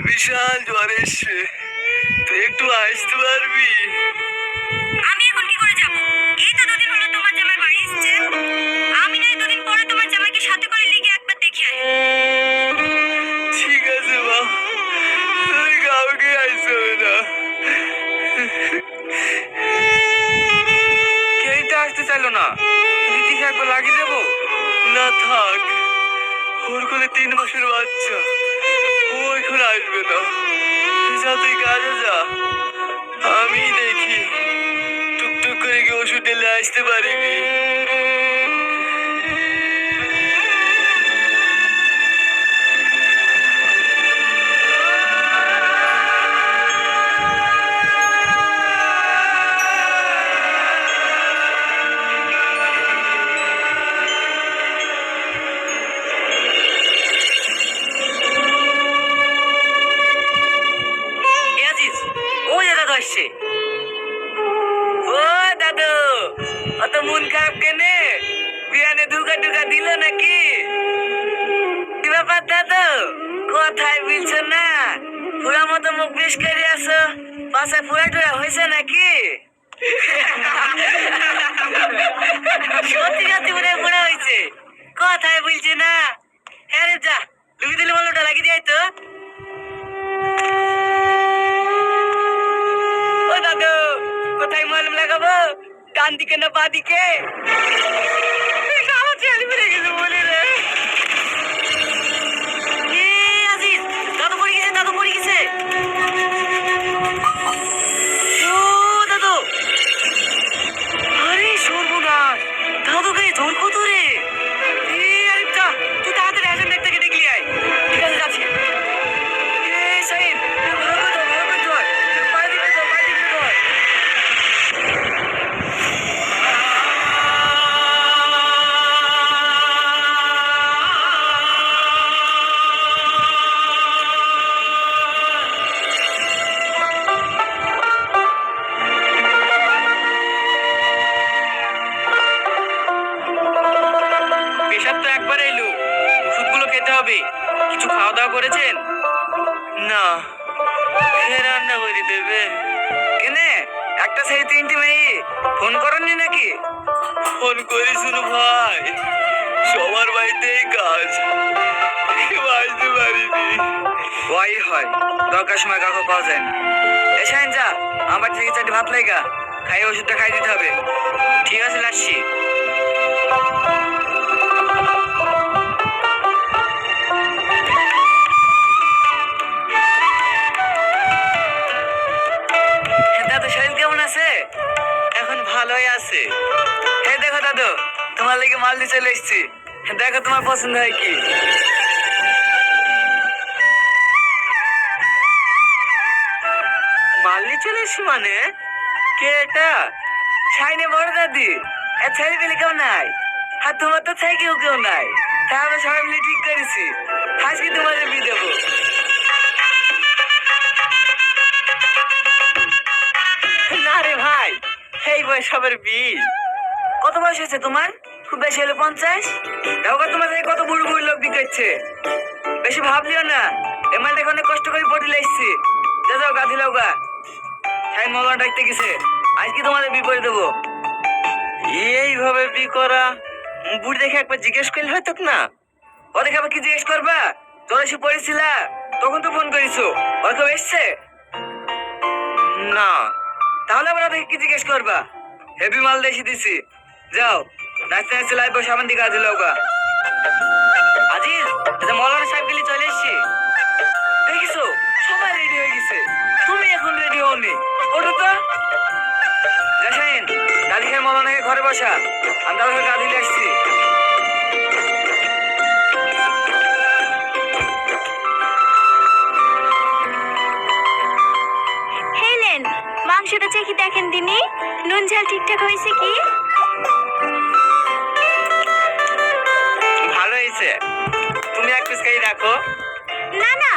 বিশাল জ্বর এসছে, তুই একটু আসতে পারবি? আমি এখন কি করে যাব? এই তো দুদিন হলো তোমার জামাই বাড়ি এসেছে। আমি নাই দুদিন পরে তোমার জামাইকে সাথে করে লিখে একবার দেখে আসি। ঠিক আছে মা, তুই কাউকে আসতে হবে না। কেই তো আসতে চাইলো না, দিদিকে একবার লাগিয়ে দেবো। না থাক, ওর কোলে 3 মাসের বাচ্চা, ও এখন আসবে না। যা তুই কাজে যা, আমি দেখি টুকটুক করে গিয়ে ওষুধ ঢেলে আসতে পারিনি। আসছে। ও দাদু, অত মন খারাপ কেনে? বিয়ানে ধুকা ধুকা দিল নাকি? কি ব্যাপার দাদু, কথাই বলছো না? পুরা মতো মুখ বেশ করে আসো, পাশে পুরা টুরা হয়েছে নাকি? সত্যি সত্যি পুরা পুরা হয়েছে, কথাই বলছে না। হ্যাঁ রে, যা তুমি দিলে মলমটা লাগিয়ে দিয়ে তো। দাদু, কোথায় মলম লাগাবো? ডান দিকে না বা দিকে? আমার ছেলে বেড়ে গেছে বলে রে। আজিজ, দাদু পড়ে গেছে, দাদু পড়ে গেছে। ও দাদু, আরে সর্বনাশ, দাদু গায়ে জোর কত রে? আরিফটা, তুই তাড়াতাড়ি আসেন দেখতে দেখলি আয়। ঠিক আছে, যাচ্ছি। সাইদ, পেশাব তো একবার এলো, ওষুধগুলো খেতে হবে। কিছু খাওয়া দাওয়া করেছেন? না, কে রান্না করে দেবে? কেনে একটা সেই 3টি মেয়ে ফোন করেননি নাকি? ফোন করিস ভাই, সবার বাড়িতেই কাজ, কেউ আসতে পারিনি। ওয়াই হয়, দরকার সময় কাউকে পাওয়া যায় না। এসাইন যা, আমার থেকে 4টি ভাত লাইগা, খাইয়ে ওষুধটা খাই দিতে হবে। ঠিক আছে, লাসছি। দাদু শরীর কেমন আছে? এখন ভালোই আছে। এই দেখো দাদু, তোমার লেগে মাল দিয়ে চলে এসেছি, দেখো তোমার পছন্দ হয় কি। মাল্লি চলে এসছি মানে? কে এটা? ছাইনে বড় দাদি, এ ছেলে পেলে কেউ নাই, আর তোমার তো ছাই কেউ কেউ নাই। তা আমরা সবাই মিলে ঠিক করেছি, আজকে তোমাদের বিয়ে দেবো। না রে ভাই, এই বয়স সবার বিয়ে। কত বয়স হয়েছে তোমার? খুব বেশি হলো 50। দেখো তোমার থেকে কত বুড়ো বুড়ো লোক বিয়ে করছে, বেশি ভাবলিও না। এমালটা অনেক কষ্ট করে পটিলে এসছি, যাও গা দিলাও গা। ছাই মলমা ডাকতে গেছে, আজকে তোমাদের বিয়ে করে দেবো। এইভাবে বিয়ে করা? বুড়ি দেখে একবার জিজ্ঞেস করলে হয়তো না। ও দেখে আবার কি জিজ্ঞেস করবা? তোর এসে পড়েছিলা তখন তো ফোন করিস, ওর কেউ এসছে? না। তাহলে আবার ওদেরকে কি জিজ্ঞেস করবা? হেভি মাল দেশি দিছি, যাও নাচতে নাচতে লাইভ সামান দিকে আজিল গা। আজিজ, মৌলানা সাহেব গেলে চলে এসছি, দেখিস সবাই রেডি হয়ে গেছে, তুমি এখন রেডি হওনি। ওঠো তো। জাসাইন, গাড়ি খেয়ে মৌলানাকে ঘরে বসা, আমি তাদের গা দিলে আসছি। হেলেন, মাংসটা চেখে দেখেন দিনি, নুন ঝাল ঠিকঠাক হয়েছে কি? ভালো হয়েছে, তুমি এক পিস খাই রাখো। না না,